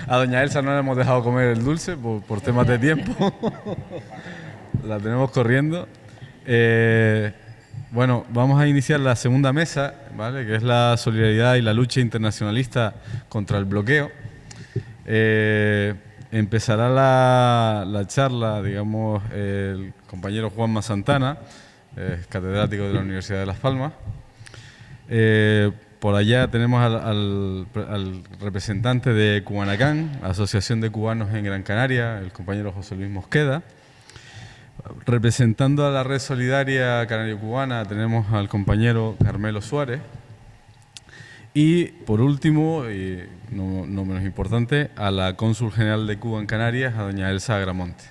A doña Elsa no le hemos dejado comer el dulce por temas de tiempo. La tenemos corriendo. Bueno, vamos a iniciar la segunda mesa, ¿vale? Que es la solidaridad y la lucha internacionalista contra el bloqueo. Empezará la charla, digamos, el compañero Juanma Santana, catedrático de la Universidad de Las Palmas. Por allá tenemos al representante de Cubanacán, Asociación de Cubanos en Gran Canaria, el compañero José Luis Mosqueda. Representando a la Red Solidaria Canario-Cubana tenemos al compañero Carmelo Suárez. Y por último, y no menos importante, a la cónsul general de Cuba en Canarias, a doña Elsa Agramonte.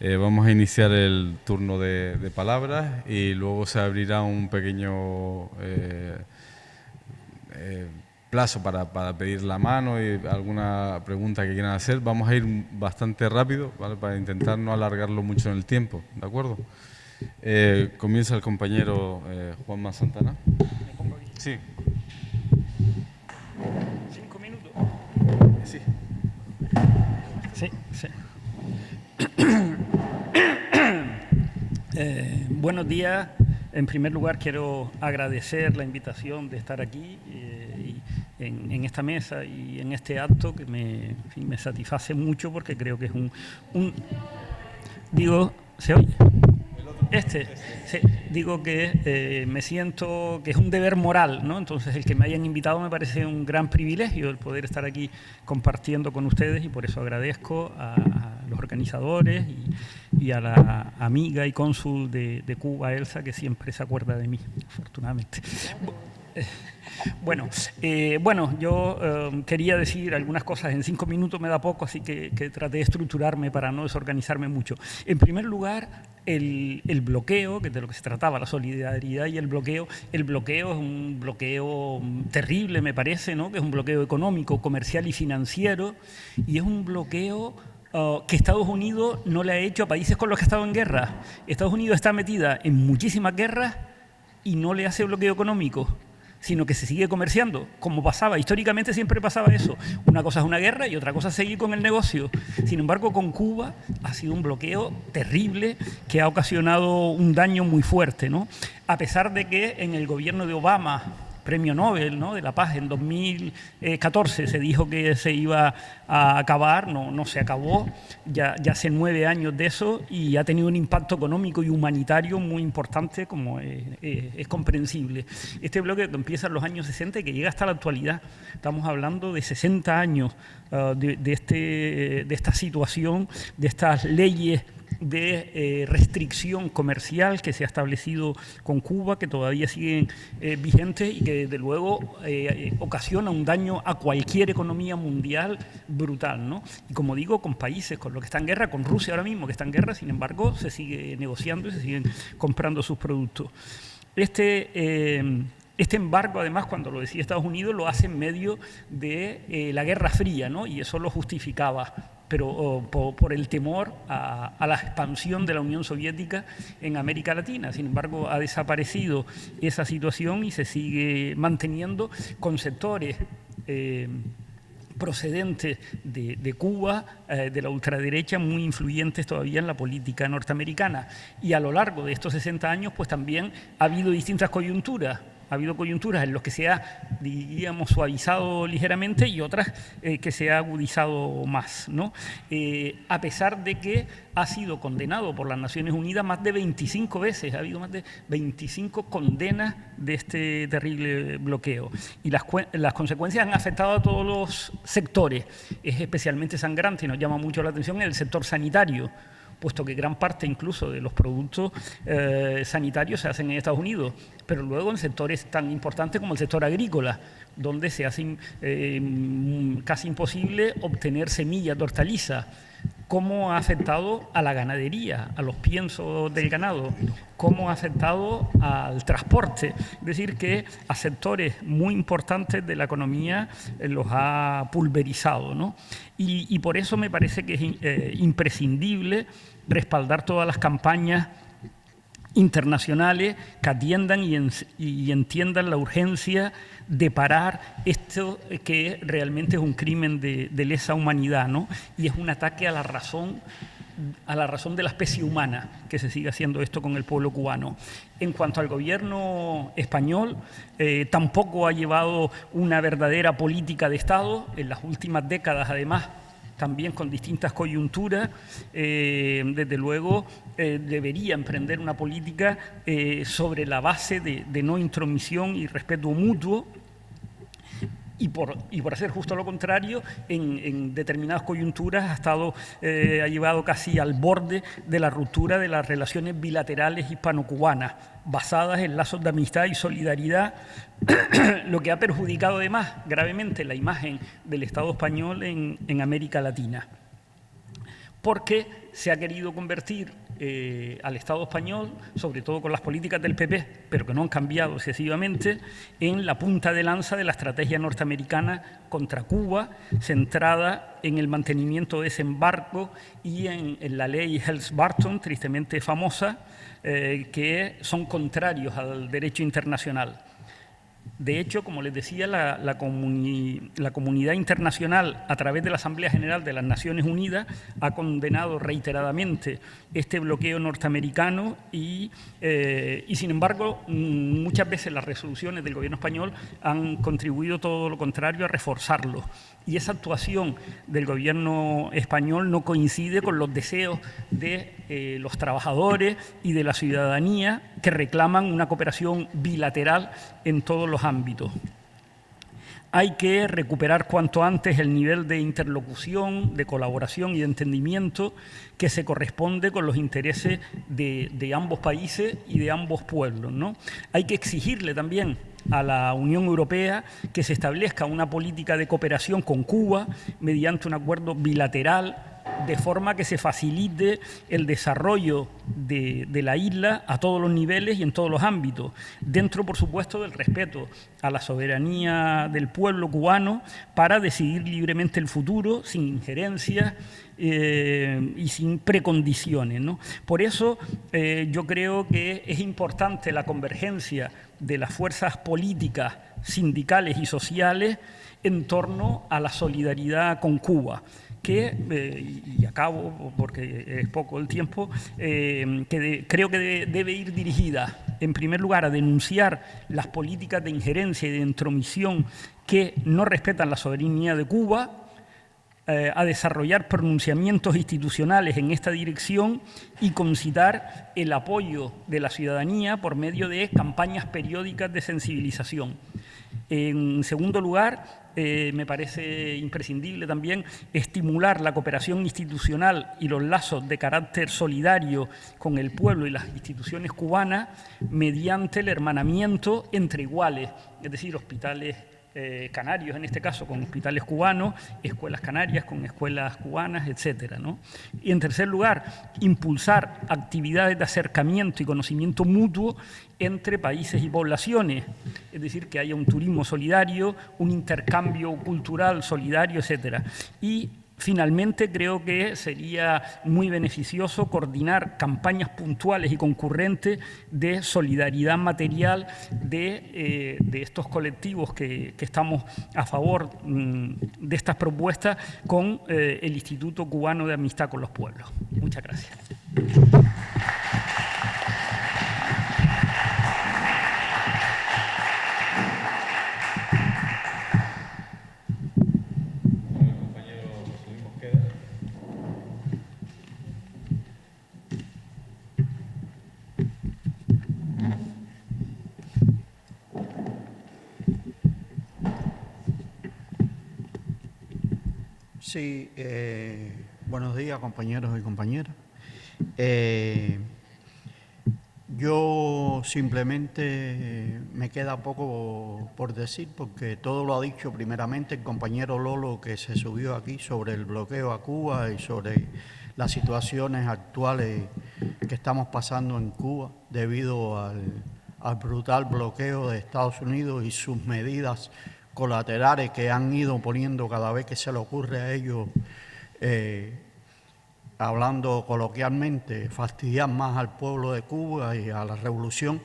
Vamos a iniciar el turno de palabras y luego se abrirá un pequeño plazo para pedir la mano y alguna pregunta que quieran hacer. Vamos a ir bastante rápido, ¿vale? Para intentar no alargarlo mucho en el tiempo, ¿de acuerdo? Comienza el compañero Juanma Santana. Sí. 5 minutos. Sí. Sí, sí. Buenos días. En primer lugar, quiero agradecer la invitación de estar aquí en esta mesa y en este acto que me satisface mucho porque creo que es digo, ¿se oye? Sí, digo que me siento que es un deber moral, ¿no? Entonces, el que me hayan invitado me parece un gran privilegio el poder estar aquí compartiendo con ustedes y por eso agradezco a los organizadores y a la amiga y cónsul de Cuba, Elsa, que siempre se acuerda de mí, afortunadamente. Bueno, yo quería decir algunas cosas. En 5 minutos me da poco, así que traté de estructurarme para no desorganizarme mucho. En primer lugar, el bloqueo, que es de lo que se trataba, la solidaridad y el bloqueo. El bloqueo es un bloqueo terrible, me parece, ¿no? Que es un bloqueo económico, comercial y financiero, y es un bloqueo que Estados Unidos no le ha hecho a países con los que ha estado en guerra. Estados Unidos está metida en muchísimas guerras y no le hace bloqueo económico, sino que se sigue comerciando, como pasaba. Históricamente siempre pasaba eso. Una cosa es una guerra y otra cosa es seguir con el negocio. Sin embargo, con Cuba ha sido un bloqueo terrible que ha ocasionado un daño muy fuerte, ¿no? A pesar de que en el gobierno de Obama, Premio Nobel, ¿no?, de la Paz, en 2014 se dijo que se iba a acabar, no se acabó, ya hace 9 años de eso y ha tenido un impacto económico y humanitario muy importante, como es comprensible. Este bloque que empieza en los años 60 y que llega hasta la actualidad, estamos hablando de 60 años de esta situación, de estas leyes de restricción comercial que se ha establecido con Cuba, que todavía siguen vigentes y que desde luego ocasiona un daño a cualquier economía mundial brutal, ¿no? Y como digo, con países con los que está en guerra, con Rusia ahora mismo que está en guerra, sin embargo, se sigue negociando y se siguen comprando sus productos. Este embargo, además, cuando lo decía Estados Unidos, lo hace en medio de la Guerra Fría, ¿no? Y eso lo justificaba, pero por el temor a la expansión de la Unión Soviética en América Latina. Sin embargo, ha desaparecido esa situación y se sigue manteniendo con sectores procedentes de Cuba, de la ultraderecha, muy influyentes todavía en la política norteamericana. Y a lo largo de estos 60 años, pues también ha habido distintas coyunturas. Ha habido coyunturas en las que se ha, diríamos, suavizado ligeramente y otras que se ha agudizado más, ¿no? A pesar de que ha sido condenado por las Naciones Unidas más de 25 veces, ha habido más de 25 condenas de este terrible bloqueo. Y las consecuencias han afectado a todos los sectores. Es especialmente sangrante y nos llama mucho la atención el sector sanitario, puesto que gran parte incluso de los productos sanitarios se hacen en Estados Unidos, pero luego en sectores tan importantes como el sector agrícola, donde se hace casi imposible obtener semillas de hortalizas. ¿Cómo ha afectado a la ganadería, a los piensos del ganado? ¿Cómo ha afectado al transporte? Es decir, que a sectores muy importantes de la economía los ha pulverizado, ¿no? Y por eso me parece que es imprescindible respaldar todas las campañas internacionales que atiendan y entiendan la urgencia de parar esto que realmente es un crimen de lesa humanidad, ¿no? Y es un ataque a la razón de la especie humana que se sigue haciendo esto con el pueblo cubano. En cuanto al gobierno español, tampoco ha llevado una verdadera política de Estado. En las últimas décadas, además, también con distintas coyunturas, desde luego debería emprender una política sobre la base de no intromisión y respeto mutuo, y por hacer justo lo contrario, en determinadas coyunturas ha llevado casi al borde de la ruptura de las relaciones bilaterales hispano-cubanas, basadas en lazos de amistad y solidaridad, lo que ha perjudicado además gravemente la imagen del Estado español en América Latina, porque se ha querido convertir al Estado español, sobre todo con las políticas del PP, pero que no han cambiado excesivamente, en la punta de lanza de la estrategia norteamericana contra Cuba, centrada en el mantenimiento de ese embargo y en la ley Helms-Burton, tristemente famosa, que son contrarios al derecho internacional. De hecho, como les decía, la comunidad internacional, a través de la Asamblea General de las Naciones Unidas, ha condenado reiteradamente este bloqueo norteamericano y sin embargo, muchas veces las resoluciones del gobierno español han contribuido todo lo contrario a reforzarlo. Y esa actuación del gobierno español no coincide con los deseos de los trabajadores y de la ciudadanía que reclaman una cooperación bilateral en todos los ámbitos. Hay que recuperar cuanto antes el nivel de interlocución, de colaboración y de entendimiento que se corresponde con los intereses de ambos países y de ambos pueblos, ¿no? Hay que exigirle también a la Unión Europea que se establezca una política de cooperación con Cuba mediante un acuerdo bilateral, de forma que se facilite el desarrollo de la isla a todos los niveles y en todos los ámbitos, dentro, por supuesto, del respeto a la soberanía del pueblo cubano para decidir libremente el futuro, sin injerencias y sin precondiciones, ¿no? Por eso yo creo que es importante la convergencia de las fuerzas políticas, sindicales y sociales en torno a la solidaridad con Cuba, que, y acabo porque es poco el tiempo, creo que debe ir dirigida, en primer lugar, a denunciar las políticas de injerencia y de intromisión que no respetan la soberanía de Cuba, a desarrollar pronunciamientos institucionales en esta dirección y concitar el apoyo de la ciudadanía por medio de campañas periódicas de sensibilización. En segundo lugar, me parece imprescindible también estimular la cooperación institucional y los lazos de carácter solidario con el pueblo y las instituciones cubanas mediante el hermanamiento entre iguales, es decir, hospitales canarios, en este caso, con hospitales cubanos, escuelas canarias con escuelas cubanas, etcétera, ¿no? Y, en tercer lugar, impulsar actividades de acercamiento y conocimiento mutuo entre países y poblaciones, es decir, que haya un turismo solidario, un intercambio cultural solidario, etcétera. Y, finalmente, creo que sería muy beneficioso coordinar campañas puntuales y concurrentes de solidaridad material de estos colectivos que estamos a favor de estas propuestas con el Instituto Cubano de Amistad con los Pueblos. Muchas gracias. Sí, buenos días, compañeros y compañeras. Yo simplemente me queda poco por decir, porque todo lo ha dicho primeramente el compañero Lolo, que se subió aquí, sobre el bloqueo a Cuba y sobre las situaciones actuales que estamos pasando en Cuba debido al brutal bloqueo de Estados Unidos y sus medidas colaterales que han ido poniendo cada vez que se le ocurre a ellos hablando coloquialmente, fastidiar más al pueblo de Cuba y a la revolución,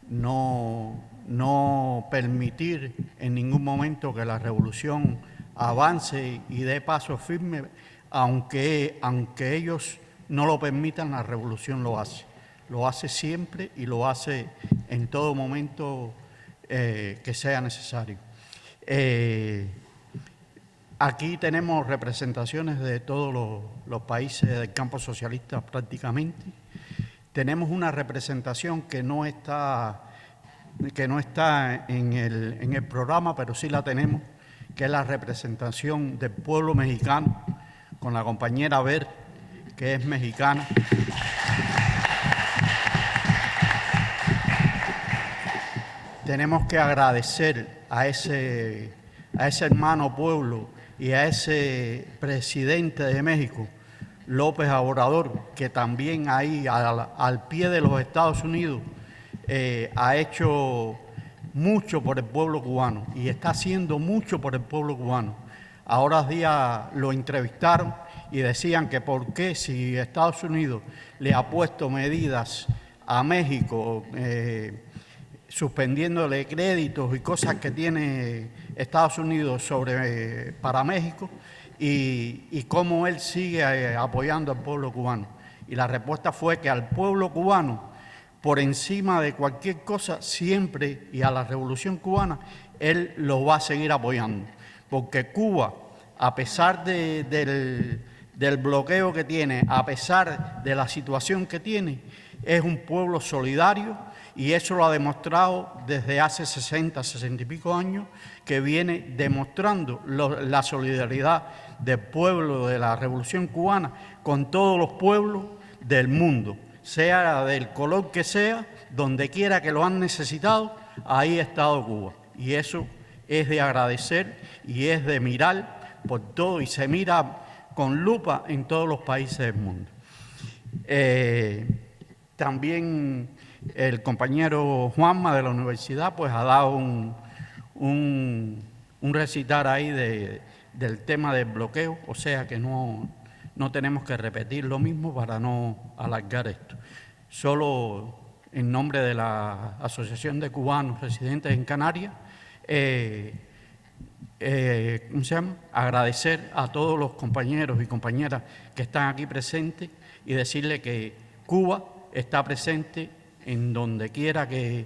no permitir en ningún momento que la revolución avance y dé paso firme, aunque ellos no lo permitan, la revolución lo hace. Lo hace siempre y lo hace en todo momento que sea necesario. Aquí tenemos representaciones de todos los países del campo socialista prácticamente. Tenemos una representación que no está en el programa, pero sí la tenemos, que es la representación del pueblo mexicano, con la compañera Ver, que es mexicana. Tenemos que agradecer a ese hermano pueblo y a ese presidente de México, López Obrador, que también ahí al pie de los Estados Unidos ha hecho mucho por el pueblo cubano y está haciendo mucho por el pueblo cubano. Ahora días lo entrevistaron y decían que por qué si Estados Unidos le ha puesto medidas a México, suspendiéndole créditos y cosas que tiene Estados Unidos para México, y cómo él sigue apoyando al pueblo cubano. Y la respuesta fue que al pueblo cubano, por encima de cualquier cosa, siempre, y a la revolución cubana, él lo va a seguir apoyando. Porque Cuba, a pesar del bloqueo que tiene, a pesar de la situación que tiene, es un pueblo solidario, y eso lo ha demostrado desde hace 60 y pico años, que viene demostrando la solidaridad del pueblo de la Revolución Cubana con todos los pueblos del mundo, sea del color que sea, donde quiera que lo han necesitado, ahí ha estado Cuba. Y eso es de agradecer y es de mirar por todo, y se mira con lupa en todos los países del mundo. También el compañero Juanma de la universidad pues ha dado un recital ahí del tema del bloqueo, o sea que no tenemos que repetir lo mismo para no alargar esto. Solo en nombre de la Asociación de Cubanos Residentes en Canarias, agradecer a todos los compañeros y compañeras que están aquí presentes y decirle que Cuba está presente en donde quiera que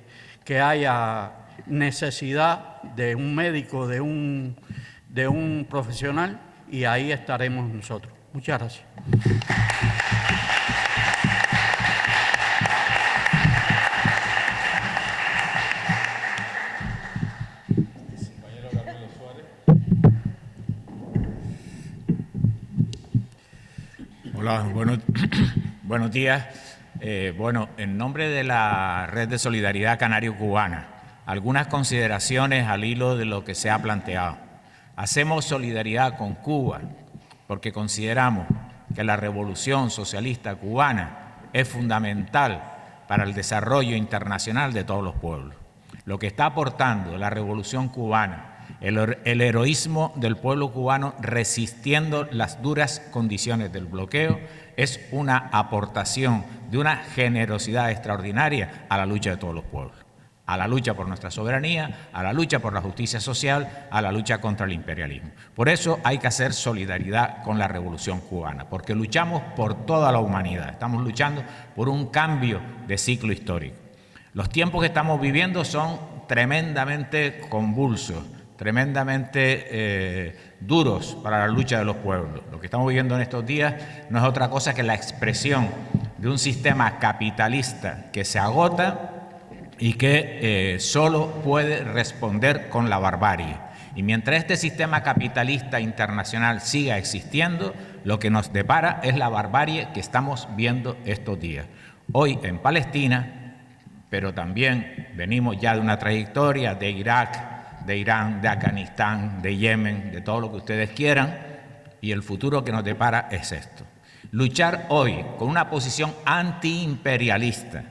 haya necesidad de un médico, de un profesional, y ahí estaremos nosotros. Muchas gracias. Hola, buenos días. En nombre de la Red de Solidaridad Canario-Cubana, algunas consideraciones al hilo de lo que se ha planteado. Hacemos solidaridad con Cuba porque consideramos que la revolución socialista cubana es fundamental para el desarrollo internacional de todos los pueblos. Lo que está aportando la revolución cubana, el heroísmo del pueblo cubano resistiendo las duras condiciones del bloqueo, es una aportación de una generosidad extraordinaria a la lucha de todos los pueblos, a la lucha por nuestra soberanía, a la lucha por la justicia social, a la lucha contra el imperialismo. Por eso hay que hacer solidaridad con la revolución cubana, porque luchamos por toda la humanidad, estamos luchando por un cambio de ciclo histórico. Los tiempos que estamos viviendo son tremendamente convulsos, tremendamente duros para la lucha de los pueblos. Lo que estamos viviendo en estos días no es otra cosa que la expresión de un sistema capitalista que se agota y que solo puede responder con la barbarie. Y mientras este sistema capitalista internacional siga existiendo, lo que nos depara es la barbarie que estamos viendo estos días. Hoy en Palestina, pero también venimos ya de una trayectoria de Irak, de Irán, de Afganistán, de Yemen, de todo lo que ustedes quieran, y el futuro que nos depara es esto. Luchar hoy con una posición antiimperialista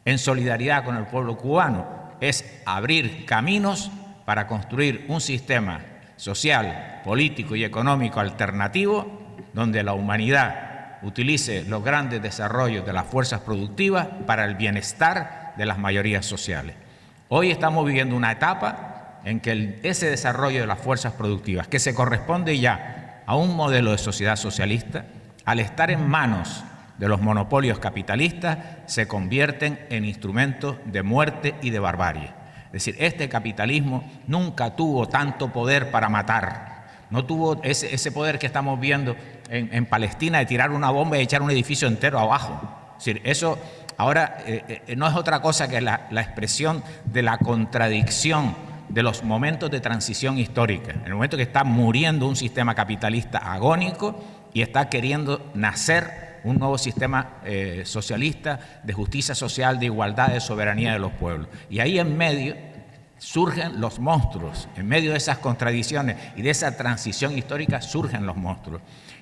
en solidaridad con el pueblo cubano es abrir caminos para construir un sistema social, político y económico alternativo donde la humanidad utilice los grandes desarrollos de las fuerzas productivas para el bienestar de las mayorías sociales. Hoy estamos viviendo una etapa en que ese desarrollo de las fuerzas productivas, que se corresponde ya a un modelo de sociedad socialista, al estar en manos de los monopolios capitalistas, se convierten en instrumentos de muerte y de barbarie. Es decir, este capitalismo nunca tuvo tanto poder para matar, no tuvo ese poder que estamos viendo en Palestina de tirar una bomba y echar un edificio entero abajo. Es decir, eso ahora no es otra cosa que la expresión de la contradicción de los momentos de transición histórica, en el momento que está muriendo un sistema capitalista agónico y está queriendo nacer un nuevo sistema socialista de justicia social, de igualdad, de soberanía de los pueblos. Y ahí en medio surgen los monstruos, en medio de esas contradicciones y de esa transición histórica surgen los monstruos.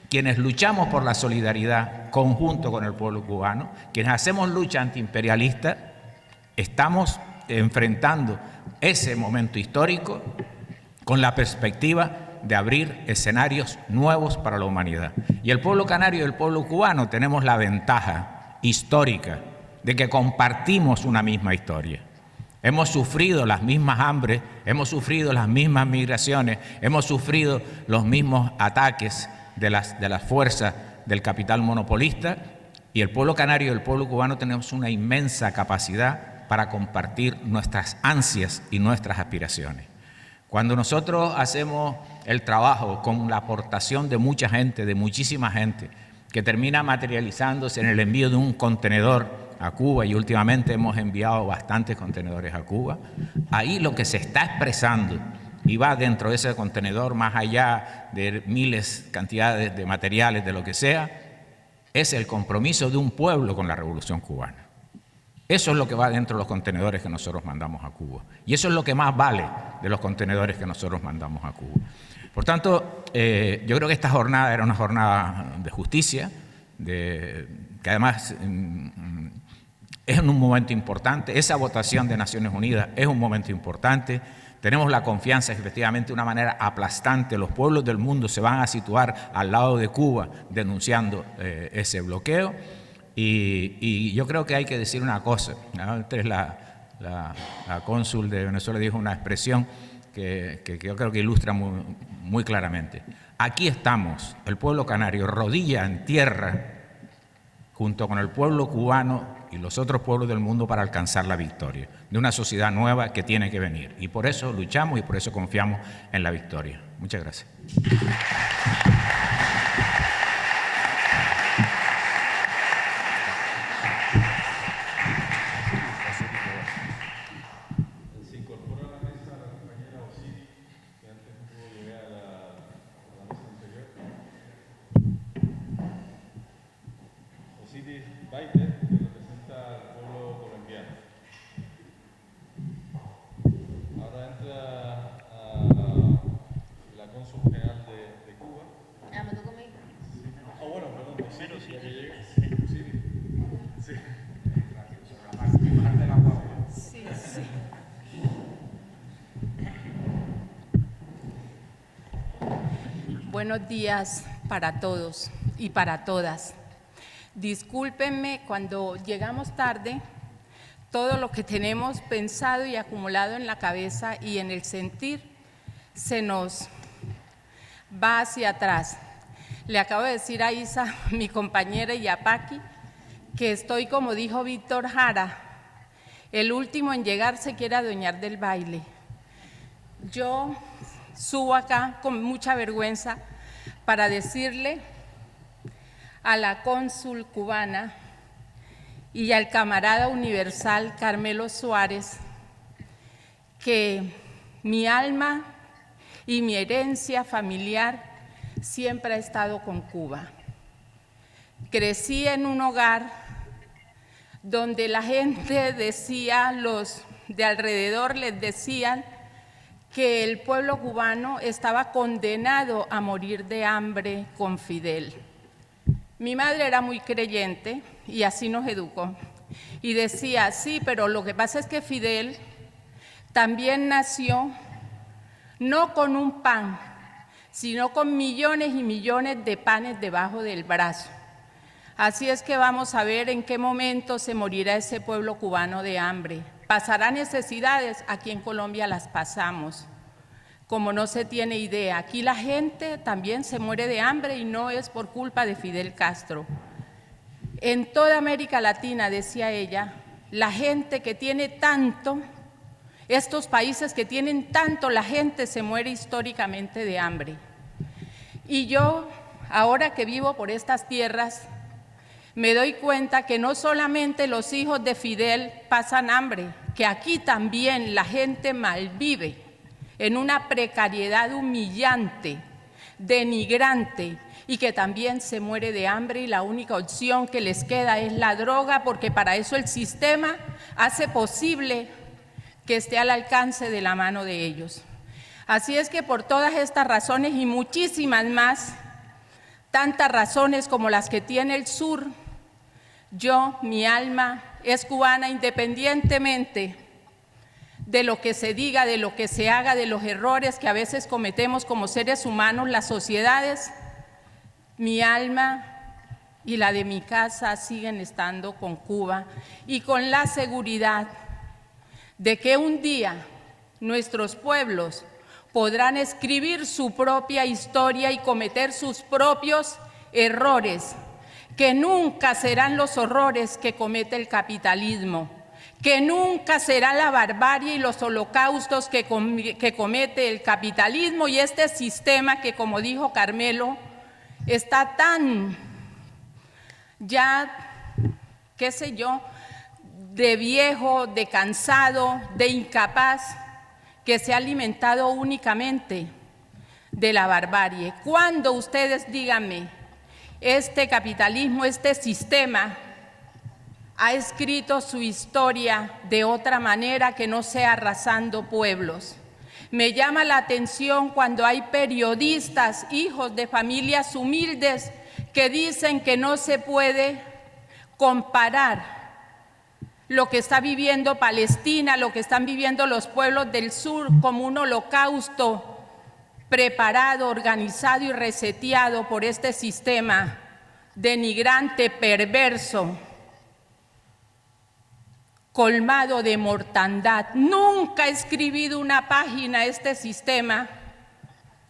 Quienes luchamos por la solidaridad conjunto con el pueblo cubano, quienes hacemos lucha antiimperialista, estamos enfrentando ese momento histórico con la perspectiva de abrir escenarios nuevos para la humanidad. Y el pueblo canario y el pueblo cubano tenemos la ventaja histórica de que compartimos una misma historia. Hemos sufrido las mismas hambres, hemos sufrido las mismas migraciones, hemos sufrido los mismos ataques de las fuerzas del capital monopolista, y el pueblo canario y el pueblo cubano tenemos una inmensa capacidad para compartir nuestras ansias y nuestras aspiraciones. Cuando nosotros hacemos el trabajo con la aportación de mucha gente, de muchísima gente, que termina materializándose en el envío de un contenedor a Cuba, y últimamente hemos enviado bastantes contenedores a Cuba, ahí lo que se está expresando y va dentro de ese contenedor, más allá de miles, cantidades de materiales, de lo que sea, es el compromiso de un pueblo con la Revolución Cubana. Eso es lo que va dentro de los contenedores que nosotros mandamos a Cuba. Y eso es lo que más vale de los contenedores que nosotros mandamos a Cuba. Por tanto, yo creo que esta jornada era una jornada de justicia, que además es un momento importante. Esa votación de Naciones Unidas es un momento importante. Tenemos la confianza que efectivamente de una manera aplastante los pueblos del mundo se van a situar al lado de Cuba denunciando ese bloqueo. Y yo creo que hay que decir una cosa. Antes la cónsul de Venezuela dijo una expresión que yo creo que ilustra muy claramente. Aquí estamos, el pueblo canario, rodilla en tierra, junto con el pueblo cubano y los otros pueblos del mundo para alcanzar la victoria de una sociedad nueva que tiene que venir. Y por eso luchamos y por eso confiamos en la victoria. Muchas gracias. Buenos días para todos y para todas. Discúlpenme cuando llegamos tarde, todo lo que tenemos pensado y acumulado en la cabeza y en el sentir se nos va hacia atrás. Le acabo de decir a Isa, mi compañera, y a Paqui, que estoy, como dijo Víctor Jara, el último en llegar se quiere adueñar del baile. Yo subo acá con mucha vergüenza para decirle a la cónsul cubana y al camarada universal Carmelo Suárez que mi alma y mi herencia familiar siempre ha estado con Cuba. Crecí en un hogar donde la gente decía, los de alrededor les decían que el pueblo cubano estaba condenado a morir de hambre con Fidel. Mi madre era muy creyente y así nos educó. Y decía, sí, pero lo que pasa es que Fidel también nació no con un pan, sino con millones y millones de panes debajo del brazo. Así es que vamos a ver en qué momento se morirá ese pueblo cubano de hambre. ¿Pasará necesidades? Aquí en Colombia las pasamos, como no se tiene idea. Aquí la gente también se muere de hambre y no es por culpa de Fidel Castro. En toda América Latina, decía ella, la gente que tiene tanto, estos países que tienen tanto, la gente se muere históricamente de hambre. Y yo, ahora que vivo por estas tierras, me doy cuenta que no solamente los hijos de Fidel pasan hambre, que aquí también la gente malvive en una precariedad humillante, denigrante, y que también se muere de hambre y la única opción que les queda es la droga, porque para eso el sistema hace posible que esté al alcance de la mano de ellos. Así es que por todas estas razones y muchísimas más, tantas razones como las que tiene el sur, yo, mi alma es cubana independientemente de lo que se diga, de lo que se haga, de los errores que a veces cometemos como seres humanos, las sociedades. Mi alma y la de mi casa siguen estando con Cuba y con la seguridad de que un día nuestros pueblos podrán escribir su propia historia y cometer sus propios errores, que nunca serán los horrores que comete el capitalismo, que nunca será la barbarie y los holocaustos que comete el capitalismo y este sistema que, como dijo Carmelo, está tan, ya, qué sé yo, de viejo, de cansado, de incapaz, que se ha alimentado únicamente de la barbarie. ¿Cuándo, ustedes díganme, este capitalismo, este sistema, ha escrito su historia de otra manera que no sea arrasando pueblos? Me llama la atención cuando hay periodistas, hijos de familias humildes, que dicen que no se puede comparar lo que está viviendo Palestina, lo que están viviendo los pueblos del sur como un holocausto preparado, organizado y reseteado por este sistema denigrante, perverso, colmado de mortandad. Nunca ha escribido una página este sistema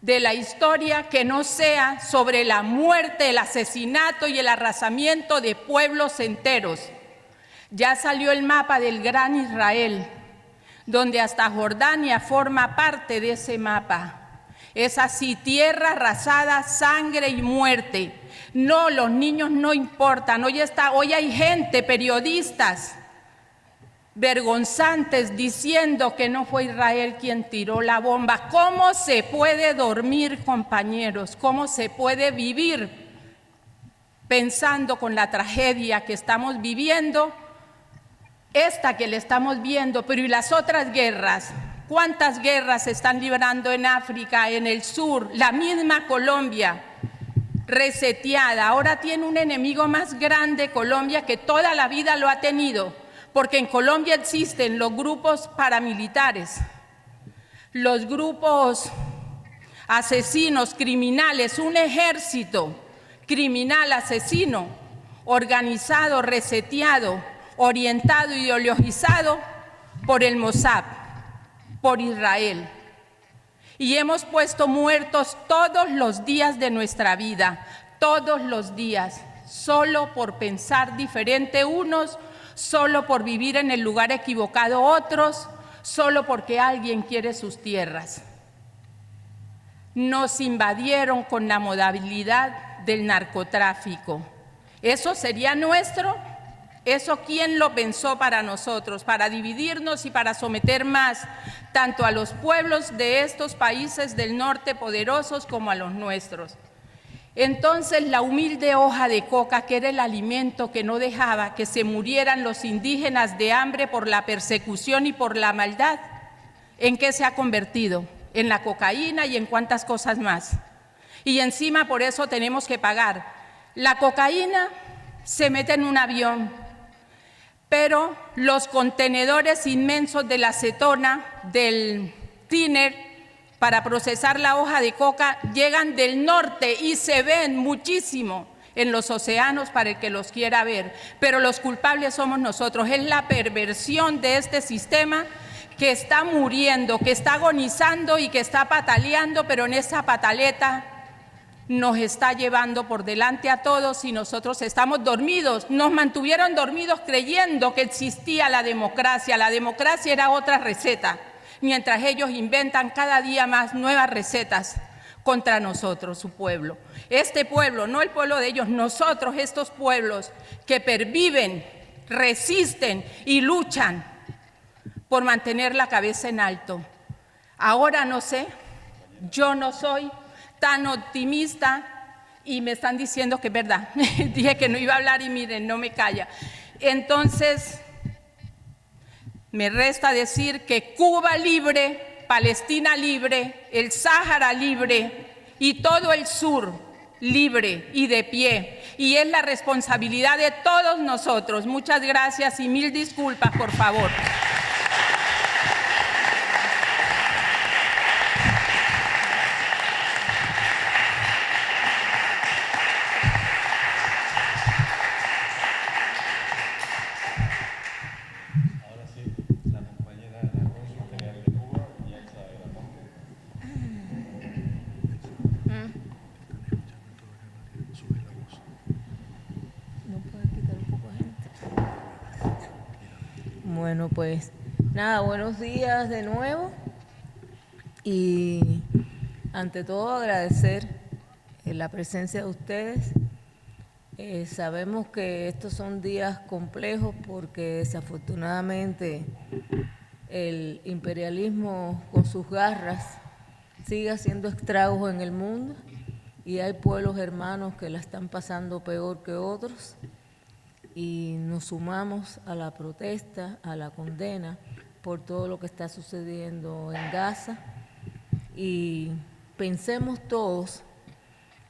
de la historia que no sea sobre la muerte, el asesinato y el arrasamiento de pueblos enteros. Ya salió el mapa del Gran Israel, donde hasta Jordania forma parte de ese mapa. Es así, tierra arrasada, sangre y muerte. No, los niños no importan. Hoy hay gente, periodistas, vergonzantes, diciendo que no fue Israel quien tiró la bomba. ¿Cómo se puede dormir, compañeros? ¿Cómo se puede vivir pensando con la tragedia que estamos viviendo? Esta que le estamos viendo, pero ¿y las otras guerras? ¿Cuántas guerras se están librando en África, en el sur? La misma Colombia, reseteada. Ahora tiene un enemigo más grande Colombia, que toda la vida lo ha tenido, porque en Colombia existen los grupos paramilitares, los grupos asesinos, criminales, un ejército criminal, asesino, organizado, reseteado, orientado, ideologizado por el Mossad, por Israel. Y hemos puesto muertos todos los días de nuestra vida, todos los días, solo por pensar diferente unos, solo por vivir en el lugar equivocado otros, solo porque alguien quiere sus tierras. Nos invadieron con la modalidad del narcotráfico. ¿Eso sería nuestro? ¿Eso quién lo pensó para nosotros? Para dividirnos y para someter más tanto a los pueblos de estos países del norte poderosos como a los nuestros. Entonces la humilde hoja de coca, que era el alimento que no dejaba que se murieran los indígenas de hambre por la persecución y por la maldad, ¿en qué se ha convertido? En la cocaína y en cuántas cosas más. Y encima por eso tenemos que pagar. La cocaína se mete en un avión, pero los contenedores inmensos de la acetona, del thinner, para procesar la hoja de coca, llegan del norte y se ven muchísimo en los océanos para el que los quiera ver, pero los culpables somos nosotros. Es la perversión de este sistema que está muriendo, que está agonizando y que está pataleando, pero en esa pataleta nos está llevando por delante a todos y nosotros estamos dormidos. Nos mantuvieron dormidos creyendo que existía la democracia. La democracia era otra receta, mientras ellos inventan cada día más nuevas recetas contra nosotros, su pueblo. Este pueblo, no el pueblo de ellos, nosotros, estos pueblos que perviven, resisten y luchan por mantener la cabeza en alto. Ahora no sé, yo no soy tan optimista y me están diciendo que es verdad. Dije que no iba a hablar y miren, no me calla. Entonces, me resta decir que Cuba libre, Palestina libre, el Sáhara libre y todo el sur libre y de pie. Y es la responsabilidad de todos nosotros. Muchas gracias y mil disculpas, por favor. Bueno, pues nada, buenos días de nuevo y ante todo agradecer la presencia de ustedes. Sabemos que estos son días complejos porque desafortunadamente el imperialismo con sus garras sigue haciendo estragos en el mundo y hay pueblos hermanos que la están pasando peor que otros. Y nos sumamos a la protesta, a la condena por todo lo que está sucediendo en Gaza y pensemos todos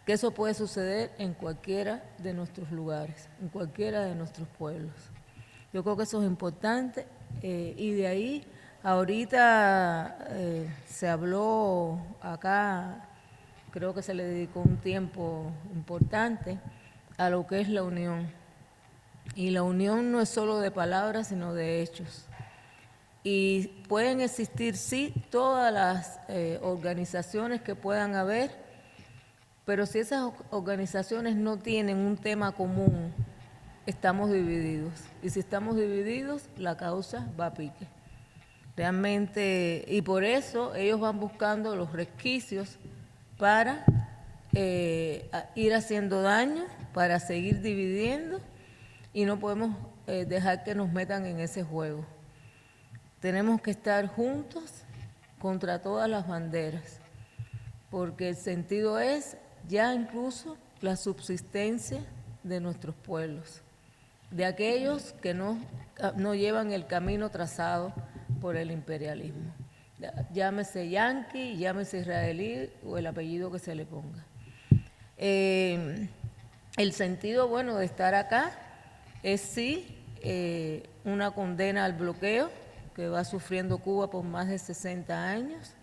que eso puede suceder en cualquiera de nuestros lugares, en cualquiera de nuestros pueblos. Yo creo que eso es importante y de ahí ahorita se habló acá, creo que se le dedicó un tiempo importante a lo que es la unión. Y la unión no es solo de palabras, sino de hechos. Y pueden existir, sí, todas las organizaciones que puedan haber, pero si esas organizaciones no tienen un tema común, estamos divididos. Y si estamos divididos, la causa va a pique. Realmente, y por eso ellos van buscando los resquicios para ir haciendo daño, para seguir dividiendo, y no podemos dejar que nos metan en ese juego. Tenemos que estar juntos contra todas las banderas, porque el sentido es ya incluso la subsistencia de nuestros pueblos, de aquellos que no llevan el camino trazado por el imperialismo. Llámese yanqui, llámese israelí o el apellido que se le ponga. El sentido, bueno, de estar acá es sí una condena al bloqueo que va sufriendo Cuba por más de 60 años,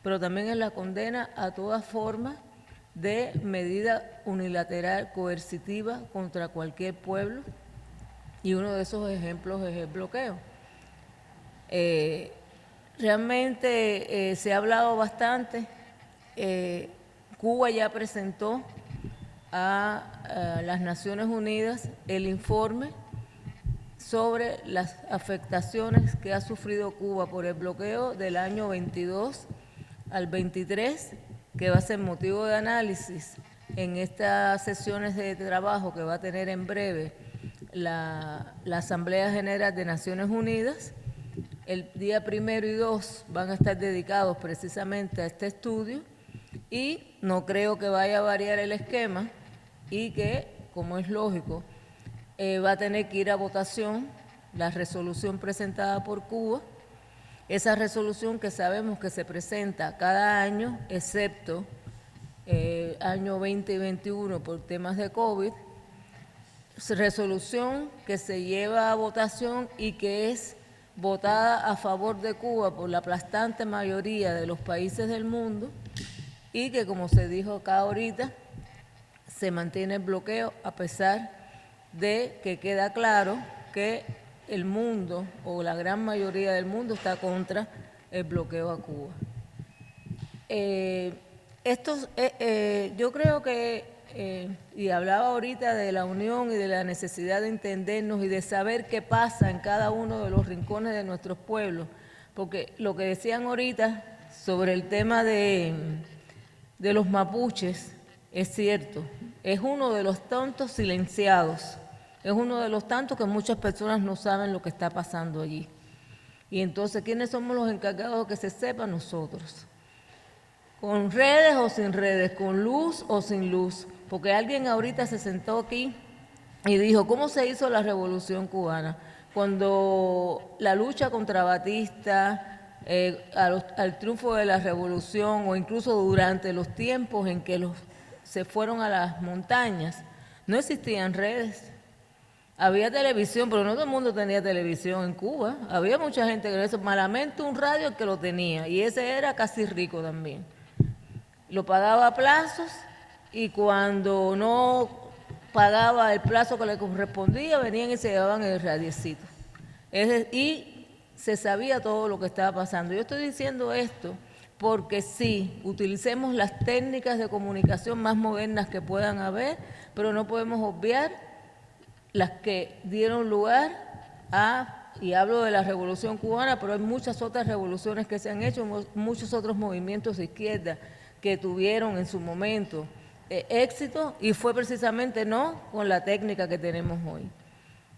pero también es la condena a toda forma de medida unilateral coercitiva contra cualquier pueblo, y uno de esos ejemplos es el bloqueo. Realmente se ha hablado bastante. Cuba ya presentó a las Naciones Unidas el informe sobre las afectaciones que ha sufrido Cuba por el bloqueo del año 22 al 23, que va a ser motivo de análisis en estas sesiones de trabajo que va a tener en breve la Asamblea General de Naciones Unidas. El día 1 y 2 van a estar dedicados precisamente a este estudio y no creo que vaya a variar el esquema y que, como es lógico, va a tener que ir a votación la resolución presentada por Cuba, esa resolución que sabemos que se presenta cada año, excepto año 20 y 21 por temas de COVID, resolución que se lleva a votación y que es votada a favor de Cuba por la aplastante mayoría de los países del mundo y que, como se dijo acá ahorita, se mantiene el bloqueo a pesar de que queda claro que el mundo o la gran mayoría del mundo está contra el bloqueo a Cuba. Yo creo que, y hablaba ahorita de la unión y de la necesidad de entendernos y de saber qué pasa en cada uno de los rincones de nuestros pueblos, porque lo que decían ahorita sobre el tema de los mapuches es cierto, es uno de los tantos silenciados, es uno de los tantos que muchas personas no saben lo que está pasando allí. Y entonces, ¿quiénes somos los encargados de que se sepa? Nosotros. Con redes o sin redes, con luz o sin luz, porque alguien ahorita se sentó aquí y dijo, ¿cómo se hizo la Revolución Cubana? Cuando la lucha contra Batista, al triunfo de la Revolución o incluso durante los tiempos en que se fueron a las montañas, no existían redes. Había televisión, pero no todo el mundo tenía televisión en Cuba. Había mucha gente que eso, malamente un radio el que lo tenía, y ese era casi rico también. Lo pagaba a plazos y cuando no pagaba el plazo que le correspondía, venían y se llevaban el radiecito. Y se sabía todo lo que estaba pasando. Yo estoy diciendo esto porque sí, utilicemos las técnicas de comunicación más modernas que puedan haber, pero no podemos obviar las que dieron lugar y hablo de la Revolución Cubana, pero hay muchas otras revoluciones que se han hecho, muchos otros movimientos de izquierda que tuvieron en su momento éxito y fue precisamente no con la técnica que tenemos hoy.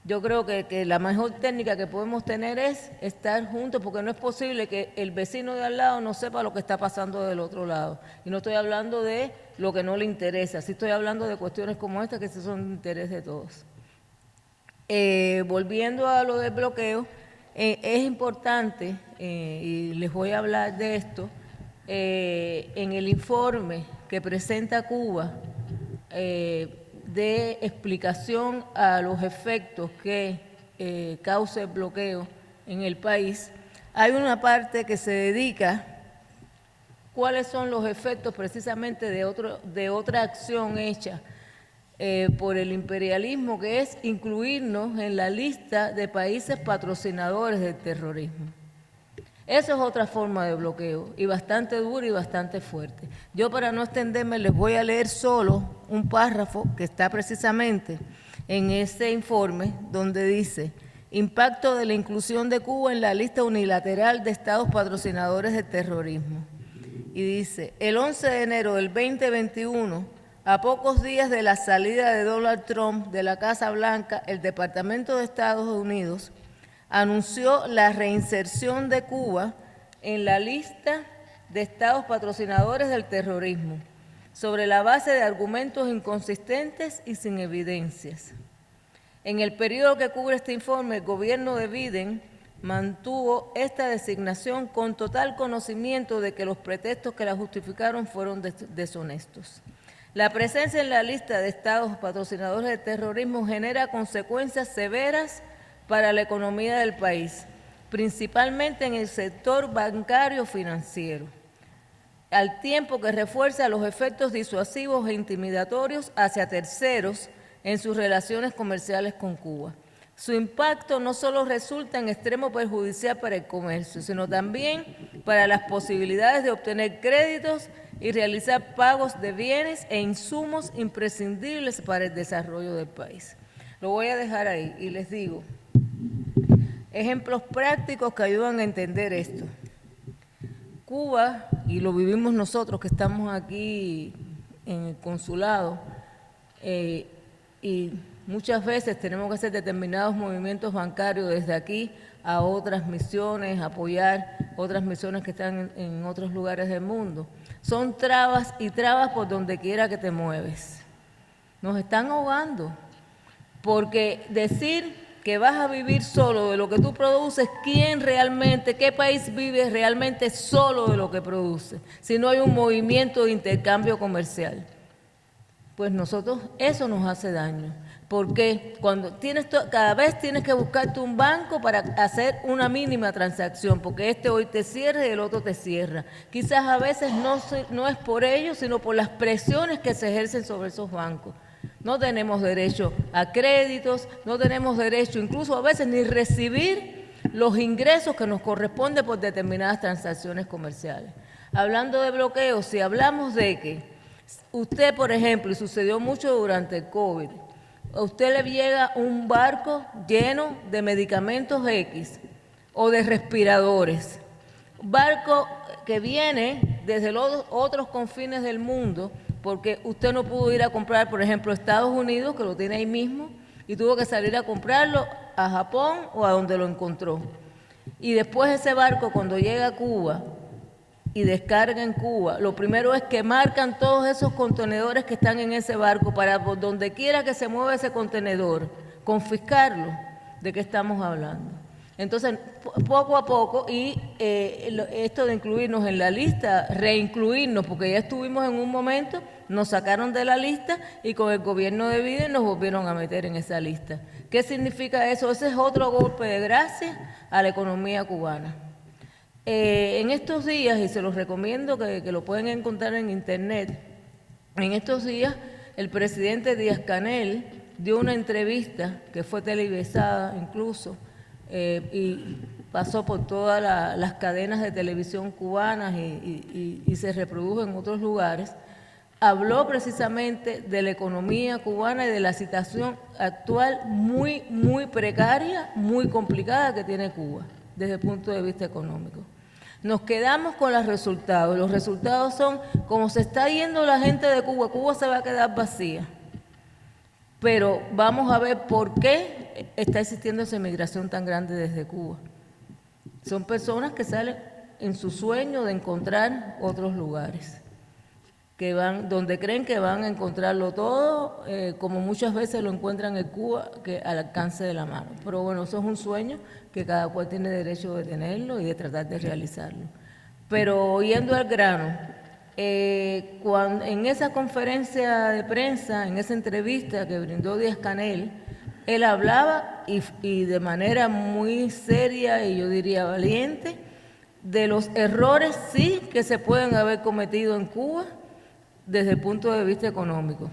Yo creo que la mejor técnica que podemos tener es estar juntos, porque no es posible que el vecino de al lado no sepa lo que está pasando del otro lado. Y no estoy hablando de lo que no le interesa, sí estoy hablando de cuestiones como esta que sí son de interés de todos. Volviendo a lo del bloqueo, es importante, y les voy a hablar de esto, en el informe que presenta Cuba de explicación a los efectos que causa el bloqueo en el país, hay una parte que se dedica cuáles son los efectos precisamente de otra acción hecha por el imperialismo, que es incluirnos en la lista de países patrocinadores del terrorismo. Eso es otra forma de bloqueo, y bastante dura y bastante fuerte. Yo, para no extenderme, les voy a leer solo un párrafo que está precisamente en ese informe, donde dice: impacto de la inclusión de Cuba en la lista unilateral de estados patrocinadores del terrorismo. Y dice: el 11 de enero del 2021, a pocos días de la salida de Donald Trump de la Casa Blanca, el Departamento de Estados Unidos anunció la reinserción de Cuba en la lista de estados patrocinadores del terrorismo, sobre la base de argumentos inconsistentes y sin evidencias. En el periodo que cubre este informe, el gobierno de Biden mantuvo esta designación con total conocimiento de que los pretextos que la justificaron fueron deshonestos. La presencia en la lista de estados patrocinadores del terrorismo genera consecuencias severas para la economía del país, principalmente en el sector bancario financiero, al tiempo que refuerza los efectos disuasivos e intimidatorios hacia terceros en sus relaciones comerciales con Cuba. Su impacto no solo resulta en extremo perjudicial para el comercio, sino también para las posibilidades de obtener créditos y realizar pagos de bienes e insumos imprescindibles para el desarrollo del país. Lo voy a dejar ahí y les digo ejemplos prácticos que ayudan a entender esto. Cuba, y lo vivimos nosotros que estamos aquí en el consulado, y muchas veces tenemos que hacer determinados movimientos bancarios desde aquí a otras misiones, apoyar otras misiones que están en otros lugares del mundo. Son trabas y trabas por donde quiera que te mueves. Nos están ahogando, porque decir que vas a vivir solo de lo que tú produces, ¿quién realmente, qué país vive realmente solo de lo que produce? Si no hay un movimiento de intercambio comercial. Pues nosotros, eso nos hace daño. Porque cuando cada vez tienes que buscarte un banco para hacer una mínima transacción, porque este hoy te cierra y el otro te cierra. Quizás a veces no es por ello, sino por las presiones que se ejercen sobre esos bancos. No tenemos derecho a créditos, no tenemos derecho incluso a veces ni recibir los ingresos que nos corresponden por determinadas transacciones comerciales. Hablando de bloqueos, si hablamos de que usted, por ejemplo, y sucedió mucho durante el COVID, a usted le llega un barco lleno de medicamentos X o de respiradores, barco que viene desde los otros confines del mundo, porque usted no pudo ir a comprar, por ejemplo, a Estados Unidos, que lo tiene ahí mismo, y tuvo que salir a comprarlo a Japón o a donde lo encontró. Y después ese barco, cuando llega a Cuba y descarga en Cuba, lo primero es que marcan todos esos contenedores que están en ese barco para por donde quiera que se mueva ese contenedor, confiscarlo. ¿De qué estamos hablando? Entonces, poco a poco, y esto de incluirnos en la lista, reincluirnos, porque ya estuvimos en un momento, nos sacaron de la lista y con el gobierno de Biden nos volvieron a meter en esa lista. ¿Qué significa eso? Ese es otro golpe de gracia a la economía cubana. En estos días, y se los recomiendo que lo pueden encontrar en internet, en estos días el presidente Díaz-Canel dio una entrevista que fue televisada incluso, y pasó por todas las cadenas de televisión cubanas y se reprodujo en otros lugares. Habló precisamente de la economía cubana y de la situación actual muy, muy precaria, muy complicada que tiene Cuba desde el punto de vista económico. Nos quedamos con los resultados. Los resultados son, como se está yendo la gente de Cuba, Cuba se va a quedar vacía. Pero vamos a ver por qué está existiendo esa migración tan grande desde Cuba. Son personas que salen en su sueño de encontrar otros lugares, que van donde creen que van a encontrarlo todo, como muchas veces lo encuentran en Cuba, que al alcance de la mano. Pero bueno, eso es un sueño que cada cual tiene derecho de tenerlo y de tratar de realizarlo. Pero yendo al grano, en esa conferencia de prensa, en esa entrevista que brindó Díaz-Canel, él hablaba y de manera muy seria y yo diría valiente de los errores sí que se pueden haber cometido en Cuba desde el punto de vista económico.